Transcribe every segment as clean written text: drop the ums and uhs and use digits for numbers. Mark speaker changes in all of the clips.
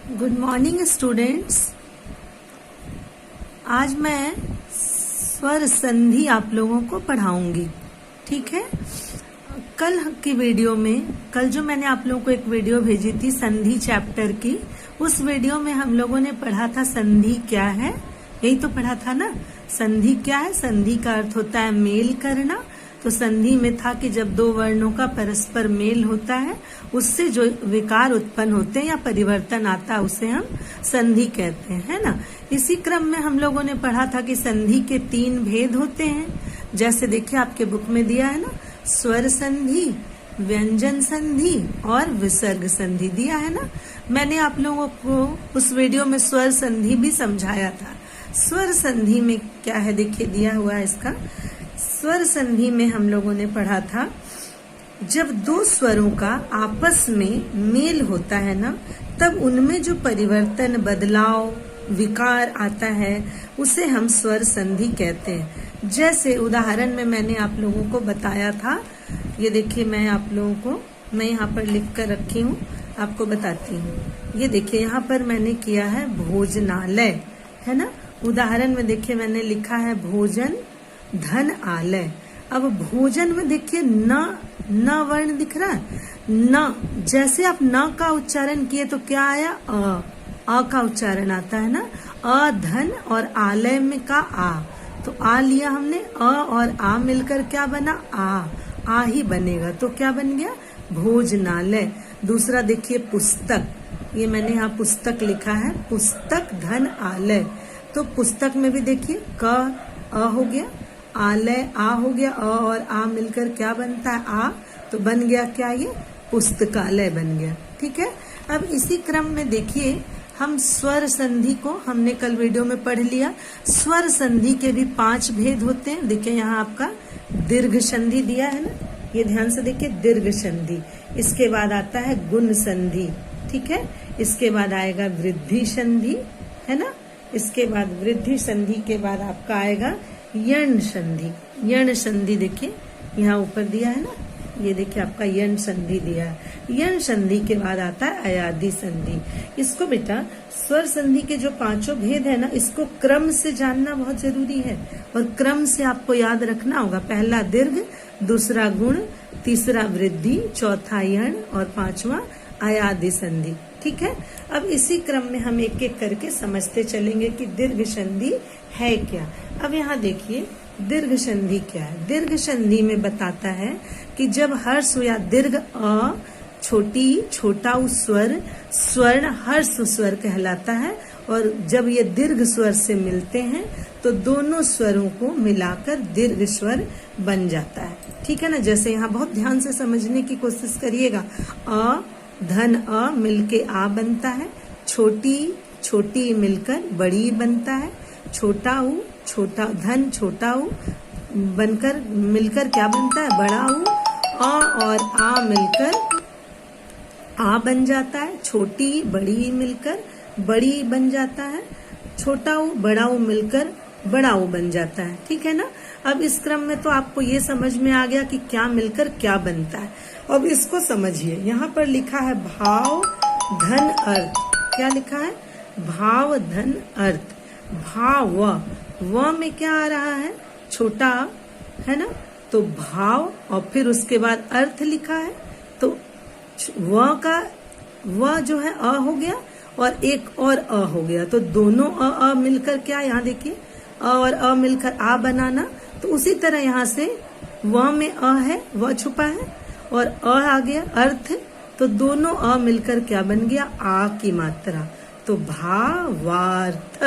Speaker 1: Good morning students. आज मैं स्वर संधि आप लोगों को पढ़ाऊंगी। ठीक है। कल जो मैंने आप लोगों को एक वीडियो भेजी थी संधि चैप्टर की, उस वीडियो में हम लोगों ने पढ़ा था संधि क्या है। यही तो पढ़ा था ना। संधि क्या है? संधि का अर्थ होता है मेल करना। तो संधि में था कि जब दो वर्णों का परस्पर मेल होता है, उससे जो विकार उत्पन्न होते हैं या परिवर्तन आता है, उसे हम संधि कहते हैं, है ना। इसी क्रम में हम लोगों ने पढ़ा था कि संधि के 3 भेद होते हैं। जैसे देखिए आपके बुक में दिया है ना, स्वर संधि, व्यंजन संधि और विसर्ग संधि दिया है ना। मैंने आप लोगों को उस वीडियो में स्वर संधि भी समझाया था। स्वर संधि में क्या है देखिए, दिया हुआ है इसका। स्वर संधि में हम लोगों ने पढ़ा था, जब दो स्वरों का आपस में मेल होता है ना, तब उनमें जो परिवर्तन, बदलाव, विकार आता है, उसे हम स्वर संधि कहते हैं। जैसे उदाहरण में मैंने आप लोगों को बताया था, ये देखिए मैं आप लोगों को यहाँ पर लिख कर रखी हूँ, आपको बताती हूँ। ये देखिए यहाँ पर मैंने किया है भोजनालय, है ना। उदाहरण में देखिए मैंने लिखा है भोजन धन आलय। अब भोजन में देखिए न वर्ण दिख रहा है। न, जैसे आप न का उच्चारण किए तो क्या आया? अ का उच्चारण आता है ना। अ धन और आलय में का आ, तो आ लिया हमने। अ और आ मिलकर क्या बना? आ ही बनेगा। तो क्या बन गया? भोजनालय। दूसरा देखिए पुस्तक, ये मैंने यहाँ पुस्तक लिखा है, पुस्तक धन आलय। तो पुस्तक में भी देखिए क अ हो गया, आलय आ हो गया। अ और आ मिलकर क्या बनता है? आ। तो बन गया क्या? ये पुस्तकालय बन गया। ठीक है। अब इसी क्रम में देखिए हम स्वर संधि को हमने कल वीडियो में पढ़ लिया। स्वर संधि के भी 5 भेद होते हैं। देखिए यहाँ आपका दीर्घ संधि दिया है ना, ये ध्यान से देखिए, दीर्घ संधि। इसके बाद आता है गुण संधि, ठीक है। इसके बाद आएगा वृद्धि संधि, है ना। इसके बाद वृद्धि संधि के बाद आपका आएगा यण संधि। यण संधि देखिए यहाँ ऊपर दिया है ना, ये देखिए आपका यण संधि दिया है। यण संधि के बाद आता है अयादि संधि। इसको बेटा स्वर संधि के जो 5 भेद है ना, इसको क्रम से जानना बहुत जरूरी है और क्रम से आपको याद रखना होगा। पहला दीर्घ, दूसरा गुण, तीसरा वृद्धि, चौथा यण और 5वां अयादि संधि। ठीक है। अब इसी क्रम में हम एक एक करके समझते चलेंगे कि दीर्घ संधि है क्या। अब यहाँ देखिए दीर्घ संधि क्या है। दीर्घ संधि में बताता है कि जब हर्ष या दीर्घ अ, छोटा उ स्वर, स्वर्ण हर्ष स्वर कहलाता है, और जब ये दीर्घ स्वर से मिलते हैं तो दोनों स्वरों को मिलाकर दीर्घ स्वर बन जाता है। ठीक है ना। जैसे यहाँ बहुत ध्यान से समझने की कोशिश करिएगा। अ धन अ मिलके आ बनता है, छोटी मिलकर बड़ी बनता है, छोटा उ छोटा धन छोटा उ बनकर मिलकर क्या बनता है? बड़ा उ। अ और आ मिलकर आ बन जाता है, छोटी बड़ी मिलकर बड़ी बन जाता है, छोटा उ बड़ा उ मिलकर बड़ा उ बन जाता है। ठीक है ना। अब इस क्रम में तो आपको ये समझ में आ गया कि क्या मिलकर क्या बनता है। अब इसको समझिए, यहाँ पर लिखा है भाव धन अर्थ। क्या लिखा है? भाव धन अर्थ। भाव व में क्या आ रहा है? छोटा, है ना। तो भाव और फिर उसके बाद अर्थ लिखा है, तो व जो है अ हो गया और एक और अ हो गया, तो दोनों अ मिलकर क्या, यहाँ देखिए अ और अ मिलकर आ बनाना। तो उसी तरह यहाँ से व में अ है, व छुपा है, और अ आ गया अर्थ, तो दोनों अ मिलकर क्या बन गया? आ की मात्रा। तो भावार्थ,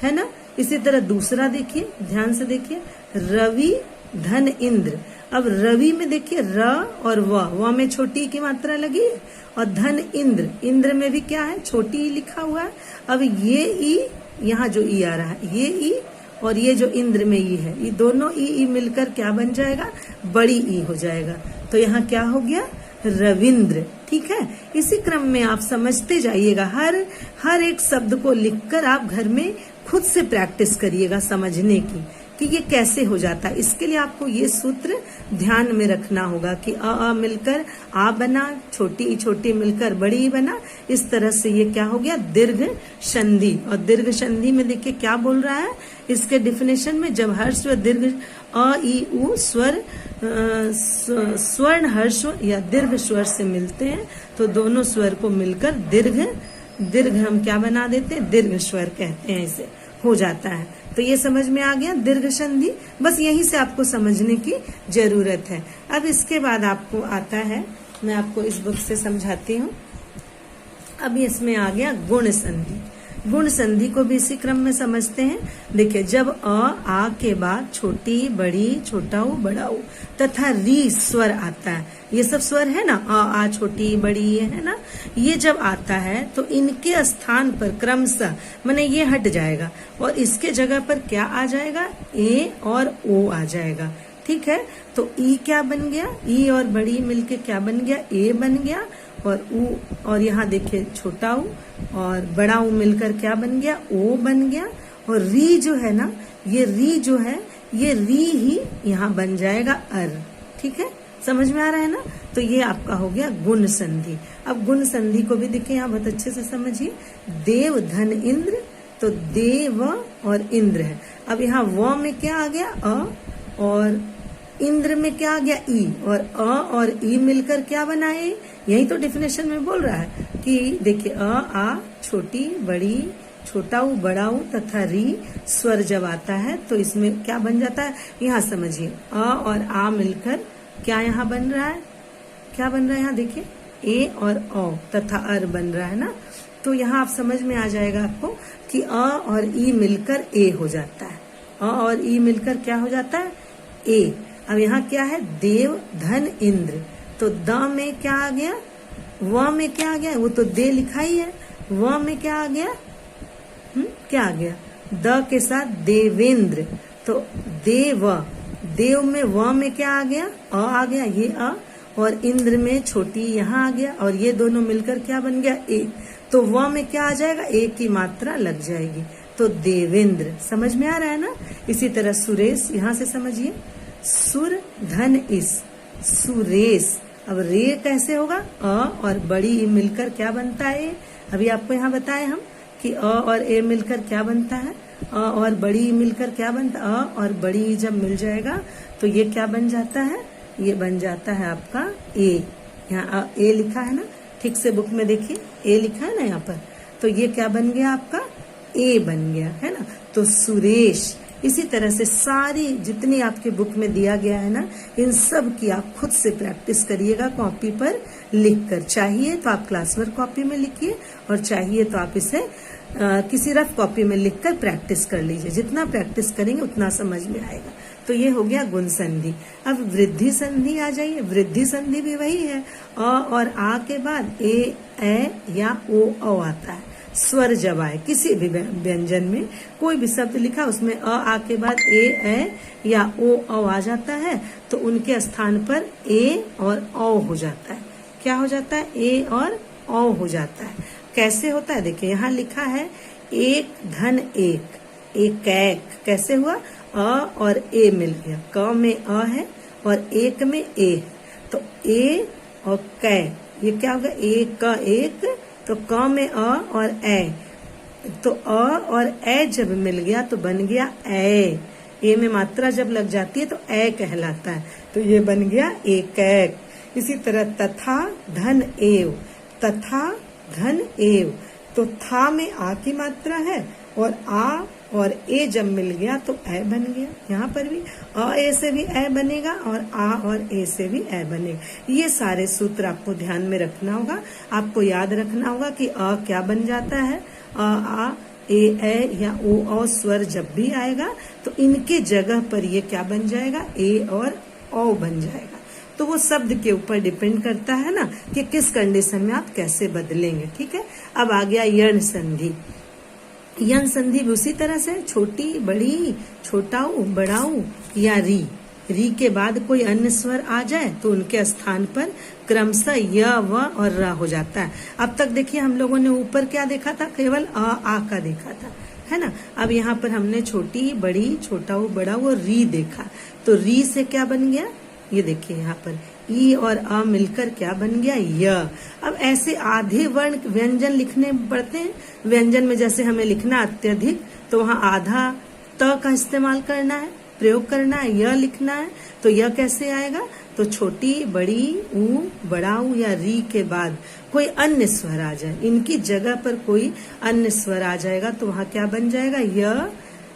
Speaker 1: है ना। इसी तरह दूसरा देखिए, ध्यान से देखिए, रवि धन इंद्र। अब रवि में देखिए र और व में छोटी की मात्रा लगी है, और धन इंद्र, इंद्र में भी क्या है? छोटी ई लिखा हुआ है। अब ये ई, यहाँ जो ई आ रहा है, ये ई और ये जो इंद्र में ई है, ये दोनों ई मिलकर क्या बन जाएगा? बड़ी ई हो जाएगा। तो यहाँ क्या हो गया? रविंद्र। ठीक है। इसी क्रम में आप समझते जाइएगा, हर एक शब्द को लिखकर आप घर में खुद से प्रैक्टिस करिएगा समझने की कि ये कैसे हो जाता है। इसके लिए आपको ये सूत्र ध्यान में रखना होगा कि अ मिलकर आ बना, छोटी ई छोटी मिलकर बड़ी ई बना। इस तरह से ये क्या हो गया, दीर्घ संधि। और दीर्घ संधि में देखिए क्या बोल रहा है इसके डिफिनेशन में, जब हर्ष व दीर्घ अ ई उ स्वर स्वर्ण हर्ष या दीर्घ स्वर से मिलते हैं तो दोनों स्वर को मिलकर दीर्घ हम क्या बना देते हैं, दीर्घ स्वर कहते हैं, इसे हो जाता है। तो ये समझ में आ गया दीर्घ संधि, बस यहीं से आपको समझने की जरूरत है। अब इसके बाद आपको आता है, मैं आपको इस बुक से समझाती हूँ। अब इसमें आ गया गुण संधि। गुण संधि को भी इसी क्रम में समझते हैं। देखिए, जब आ के बाद छोटी बड़ी छोटा ऊ बड़ा ऊ तथा री स्वर आता है, ये सब स्वर है ना, आ छोटी बड़ी ये है ना, ये जब आता है तो इनके स्थान पर क्रमशः माने ये हट जाएगा और इसके जगह पर क्या आ जाएगा, ए और ओ आ जाएगा। ठीक है, तो ई क्या बन गया, ई और बड़ी मिलके क्या बन गया, ए बन गया। और ऊ, और यहाँ देखिए छोटा ऊ और बड़ा ऊ मिलकर क्या बन गया, ओ बन गया। और री जो है ना, ये री जो है, ये री ही यहाँ बन जाएगा अर। ठीक है, समझ में आ रहा है ना। तो ये आपका हो गया गुण संधि। अब गुण संधि को भी देखिए यहाँ बहुत अच्छे से समझिए। देव धन इंद्र, तो देव और इंद्र है। अब यहाँ व में क्या आ गया, अ, और इंद्र में क्या आ गया, ई, और अ और ई मिलकर क्या बनाए, यही तो डेफिनेशन में बोल रहा है कि देखिए आ छोटी बड़ी छोटा ऊ बड़ा ऊ तथा री स्वर जब आता है तो इसमें क्या बन जाता है, यहाँ समझिए अ और आ मिलकर क्या यहाँ बन रहा है, क्या बन रहा है यहाँ देखिए, ए और ओ तथा अर बन रहा है ना। तो यहाँ आप समझ में आ जाएगा आपको कि अ और ई मिलकर ए हो जाता है, अ और ई मिलकर क्या हो जाता है, ए। अब यहाँ क्या है, देव धन इंद्र, तो द में क्या आ गया, व में क्या आ गया, वो तो दे लिखा ही है, व में क्या आ गया, क्या आ गया, द के साथ देवेंद्र, तो देव, देव में व में क्या आ गया, अ आ गया, ये अ, और इंद्र में छोटी यहाँ आ गया और ये दोनों मिलकर क्या बन गया, ए। तो व में क्या आ जाएगा, ए की मात्रा लग जाएगी, तो देवेंद्र। समझ में आ रहा है ना। इसी तरह सुरेश, यहाँ से समझिए, सुर धन इस, सुरेश। अब रे कैसे होगा, अ और बड़ी ई मिलकर क्या बनता है, अभी आपको यहाँ बताए हम कि अ और ए मिलकर क्या बनता है, अ और बड़ी ई मिलकर क्या बनता है, अ और बड़ी ई जब मिल जाएगा तो ये क्या बन जाता है, ये बन जाता है आपका ए। यहाँ ए लिखा है ना, ठीक से बुक में देखिए ए लिखा है ना यहाँ पर, तो ये क्या बन गया आपका, ए बन गया है ना। तो सुरेश। इसी तरह से सारी जितनी आपके बुक में दिया गया है ना, इन सब की आप खुद से प्रैक्टिस करिएगा कॉपी पर लिखकर। चाहिए तो आप क्लास वर्क कॉपी में लिखिए और चाहिए तो आप इसे किसी रफ कॉपी में लिखकर प्रैक्टिस कर लीजिए। जितना प्रैक्टिस करेंगे उतना समझ में आएगा। तो ये हो गया गुण संधि। अब वृद्धि संधि आ जाइए। वृद्धि संधि भी वही है, अ और आ के बाद ए या ओ आता है। स्वर जब आए किसी भी व्यंजन में, कोई भी शब्द लिखा उसमें आ के बाद ए या ओ आ जाता है तो उनके स्थान पर ए और ओ हो जाता है। क्या हो जाता है, ए और ओ हो जाता है। कैसे होता है देखिए, यहाँ लिखा है एक धन एक, एक कैसे हुआ, अ और ए मिल गया, क में अ है और एक में ए, तो ए और कै, ये क्या होगा, एक का एक, तो क में अ और ए, तो अ और ए जब मिल गया तो बन गया ए में मात्रा जब लग जाती है तो ए कहलाता है, तो ये बन गया एक। इसी तरह तथा धन एव, तथा धन एव, तो था में आ की मात्रा है और आ और ए जब मिल गया तो ए बन गया। यहाँ पर भी अ ए से भी ए बनेगा और आ और ए से भी ए बनेगा। ये सारे सूत्र आपको ध्यान में रखना होगा, आपको याद रखना होगा कि अ क्या बन जाता है, आ ए या ओ स्वर जब भी आएगा तो इनके जगह पर ये क्या बन जाएगा, ए और ओ बन जाएगा। तो वो शब्द के ऊपर डिपेंड करता है ना कि किस कंडीशन में आप कैसे बदलेंगे। ठीक है, अब आ गया यण संधि। यण संधि भी उसी तरह से, छोटी बड़ी छोटाऊ बड़ाऊ या री के बाद कोई अन्य स्वर आ जाए तो उनके स्थान पर क्रमशः य व और र हो जाता है। अब तक देखिए हम लोगों ने ऊपर क्या देखा था, केवल आ का देखा था, है ना। अब यहाँ पर हमने छोटी बड़ी छोटा वो बड़ा वो री देखा, तो री से क्या बन गया, ये देखिए यहाँ पर ई और अ मिलकर क्या बन गया, य। अब ऐसे आधे वर्ण व्यंजन लिखने पड़ते हैं। व्यंजन में जैसे हमें लिखना अत्यधिक, तो वहाँ आधा त का इस्तेमाल करना है, प्रयोग करना है, य लिखना है। तो यह कैसे आएगा, तो छोटी बड़ी ऊ बड़ा ऊ या री के बाद कोई अन्य स्वर आ जाए, इनकी जगह पर कोई अन्य स्वर आ जाएगा, तो वहां क्या बन जाएगा, य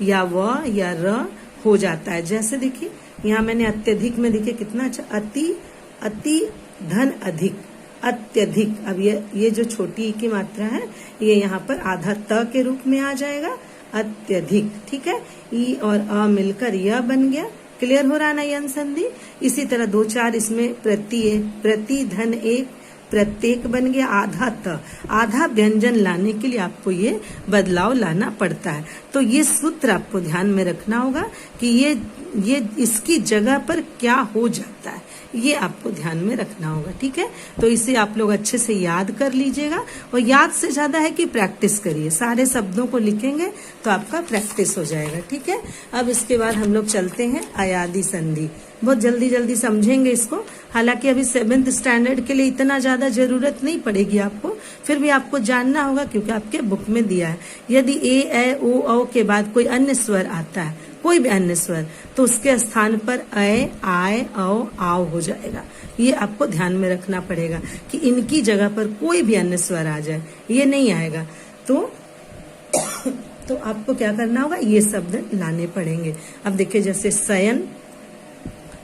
Speaker 1: या व या र हो जाता है। जैसे देखिए यहाँ मैंने अत्यधिक में देखिए कितना अच्छा, अति अति धन अधिक अत्यधिक। अब ये जो छोटी ई की मात्रा है ये यहाँ पर आधा त के रूप में आ जाएगा, अत्यधिक। ठीक है, ई और अ मिलकर यह बन गया। क्लियर हो रहा ना यन संधि। इसी तरह 2-4 इसमें प्रति धन एक प्रत्येक बन गया, आधा त। आधा व्यंजन लाने के लिए आपको ये बदलाव लाना पड़ता है। तो ये सूत्र आपको ध्यान में रखना होगा कि ये इसकी जगह पर क्या हो जाता है, ये आपको ध्यान में रखना होगा। ठीक है, तो इसे आप लोग अच्छे से याद कर लीजिएगा, और याद से ज्यादा है कि प्रैक्टिस करिए। सारे शब्दों को लिखेंगे तो आपका प्रैक्टिस हो जाएगा। ठीक है, अब इसके बाद हम लोग चलते हैं अयादी संधि। बहुत जल्दी जल्दी समझेंगे इसको। हालांकि अभी 7th स्टैंडर्ड के लिए इतना ज्यादा जरूरत नहीं पड़ेगी आपको, फिर भी आपको जानना होगा क्योंकि आपके बुक में दिया है। यदि ए ए ओ औ के बाद कोई अन्य स्वर आता है, कोई भी अन्य स्वर, तो उसके स्थान पर अ आय औ आओ हो जाएगा। ये आपको ध्यान में रखना पड़ेगा कि इनकी जगह पर कोई भी अन्य स्वर आ जाए, ये नहीं आएगा। तो आपको क्या करना होगा, ये शब्द लाने पड़ेंगे। अब देखिए जैसे शयन,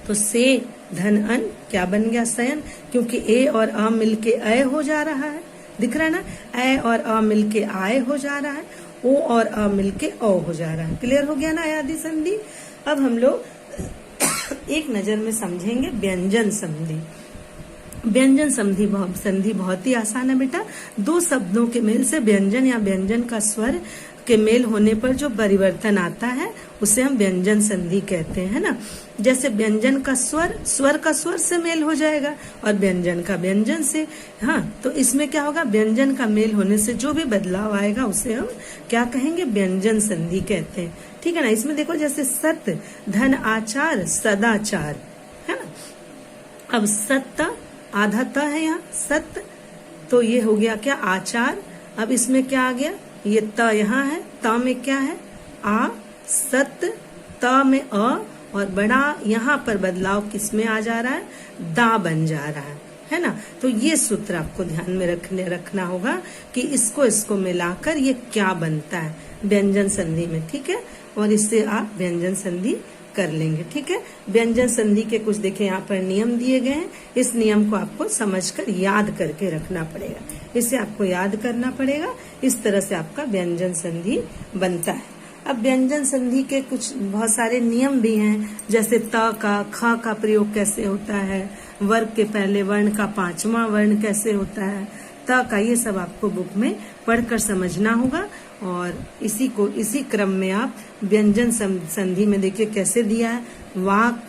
Speaker 1: तो से धन अन क्या बन गया, शयन, क्योंकि ए और अ मिलके अय हो जा रहा है। दिख रहा है ना, अय और अ मिलके आय हो जा रहा है, ओ और अ मिलके औ हो जा रहा है। क्लियर हो गया ना अयादी संधि। अब हम लोग एक नजर में समझेंगे व्यंजन संधि। व्यंजन संधि बहुत ही आसान है बेटा। दो शब्दों के मेल से व्यंजन या व्यंजन का स्वर के मेल होने पर जो परिवर्तन आता है उसे हम व्यंजन संधि कहते हैं, है ना। जैसे व्यंजन का स्वर का स्वर से मेल हो जाएगा और व्यंजन का व्यंजन से। हाँ, तो इसमें क्या होगा, व्यंजन का मेल होने से जो भी बदलाव आएगा उसे हम क्या कहेंगे, व्यंजन संधि कहते हैं। ठीक है ना। इसमें देखो जैसे सत धन आचार सदाचार, है ना। अब सत्य आधा त है यहाँ, सत्य, तो ये हो गया क्या, आचार। अब इसमें क्या आ गया, ये त यहाँ है, त में क्या है, आ, सत्य, त में अ, और बड़ा यहाँ पर बदलाव किस में आ जा रहा है, दा बन जा रहा है ना। तो ये सूत्र आपको ध्यान में रखना होगा कि इसको मिलाकर ये क्या बनता है व्यंजन संधि में। ठीक है, और इससे आप व्यंजन संधि कर लेंगे। ठीक है, व्यंजन संधि के कुछ देखे यहाँ पर नियम दिए गए हैं। इस नियम को आपको समझकर याद करके रखना पड़ेगा, इसे आपको याद करना पड़ेगा। इस तरह से आपका व्यंजन संधि बनता है। अब व्यंजन संधि के कुछ बहुत सारे नियम भी हैं, जैसे त का ख का प्रयोग कैसे होता है, वर्ग के पहले वर्ण का 5वां वर्ण कैसे होता है, त का, ये सब आपको बुक में पढ़कर समझना होगा। और इसी क्रम में आप व्यंजन संधि में देखिए कैसे दिया है, वाक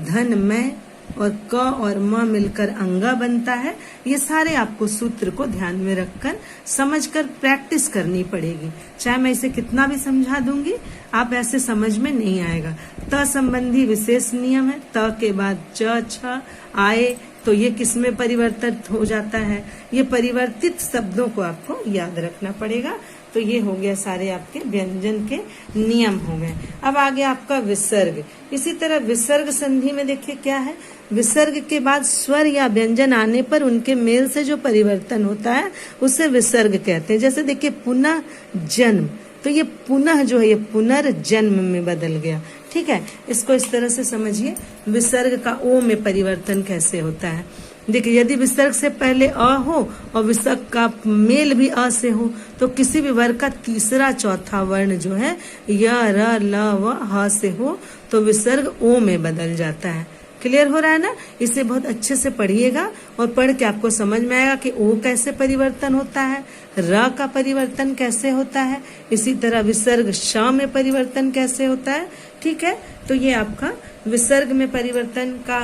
Speaker 1: धन में और क और म मिलकर अंगा बनता है। ये सारे आपको सूत्र को ध्यान में रखकर समझकर प्रैक्टिस करनी पड़ेगी। चाहे मैं इसे कितना भी समझा दूंगी, आप ऐसे समझ में नहीं आएगा। त संबंधी विशेष नियम है, त के बाद च छ आए, तो ये किसमें परिवर्तित हो जाता है, ये परिवर्तित शब्दों को आपको याद रखना पड़ेगा। तो ये हो गया सारे आपके व्यंजन के नियम हो गए। अब आगे आपका विसर्ग। इसी तरह विसर्ग संधि में देखिए क्या है, विसर्ग के बाद स्वर या व्यंजन आने पर उनके मेल से जो परिवर्तन होता है उसे विसर्ग कहते हैं। जैसे देखिए पुनः जन्म, तो ये पुनः जो है ये पुनर्जन्म में बदल गया। ठीक है, इसको इस तरह से समझिए, विसर्ग का ओ में परिवर्तन कैसे होता है। देखिए यदि विसर्ग से पहले अ हो और विसर्ग का मेल भी अ से हो, तो किसी भी वर्ग का तीसरा चौथा वर्ण जो है य र ल व ह से हो तो विसर्ग ओ में बदल जाता है। क्लियर हो रहा है ना। इसे बहुत अच्छे से पढ़िएगा और पढ़ के आपको समझ में आएगा कि ओ कैसे परिवर्तन होता है, र का परिवर्तन कैसे होता है, इसी तरह विसर्ग श में परिवर्तन कैसे होता है। ठीक है, तो ये आपका विसर्ग में परिवर्तन का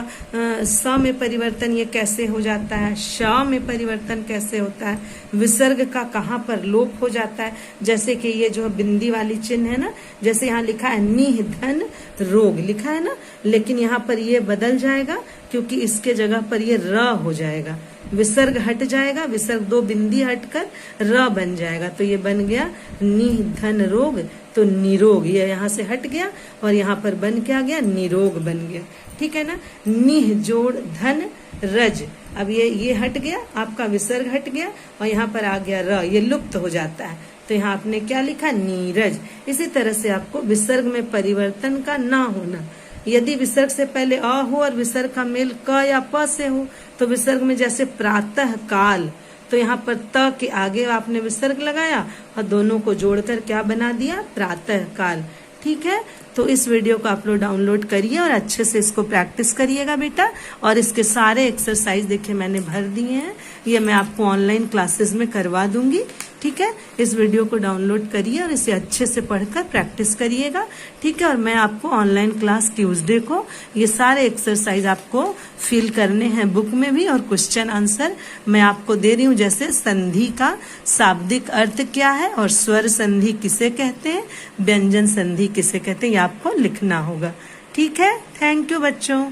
Speaker 1: स में परिवर्तन ये कैसे हो जाता है, श में परिवर्तन कैसे होता है, विसर्ग का कहाँ पर लोप हो जाता है। जैसे कि ये जो बिंदी वाली चिन्ह है ना, जैसे यहाँ लिखा है निधन रोग लिखा है ना, लेकिन यहाँ पर ये बदल जाएगा क्योंकि इसके जगह पर ये र हो जाएगा, विसर्ग हट जाएगा, विसर्ग दो बिंदी हटकर र बन जाएगा, तो ये बन गया निधन रोग। तो निरोग ये यहाँ से हट गया और यहाँ पर बन क्या गया, निरोग बन गया। ठीक है ना, निह जोड़ धन रज, अब ये हट गया, आपका विसर्ग हट गया और यहाँ पर आ गया र, ये लुप्त हो जाता है, तो यहाँ आपने क्या लिखा, नीरज। इसी तरह से आपको विसर्ग में परिवर्तन का ना होना, यदि विसर्ग से पहले अ हो और विसर्ग का मेल क या प से हो, तो विसर्ग में जैसे प्रातः काल, तो यहाँ पर त के आगे आपने विसर्ग लगाया और दोनों को जोड़कर क्या बना दिया, प्रातः काल। ठीक है, तो इस वीडियो को आप लोग डाउनलोड करिए और अच्छे से इसको प्रैक्टिस करिएगा बेटा। और इसके सारे एक्सरसाइज देखिए मैंने भर दिए हैं, ये मैं आपको ऑनलाइन क्लासेस में करवा दूंगी। ठीक है, इस वीडियो को डाउनलोड करिए और इसे अच्छे से पढ़कर प्रैक्टिस करिएगा। ठीक है, और मैं आपको ऑनलाइन क्लास ट्यूसडे को ये सारे एक्सरसाइज आपको फिल करने हैं बुक में भी, और क्वेश्चन आंसर मैं आपको दे रही हूँ। जैसे संधि का शाब्दिक अर्थ क्या है और स्वर संधि किसे कहते हैं, व्यंजन संधि किसे कहते हैं, ये आपको लिखना होगा। ठीक है, थैंक यू बच्चों।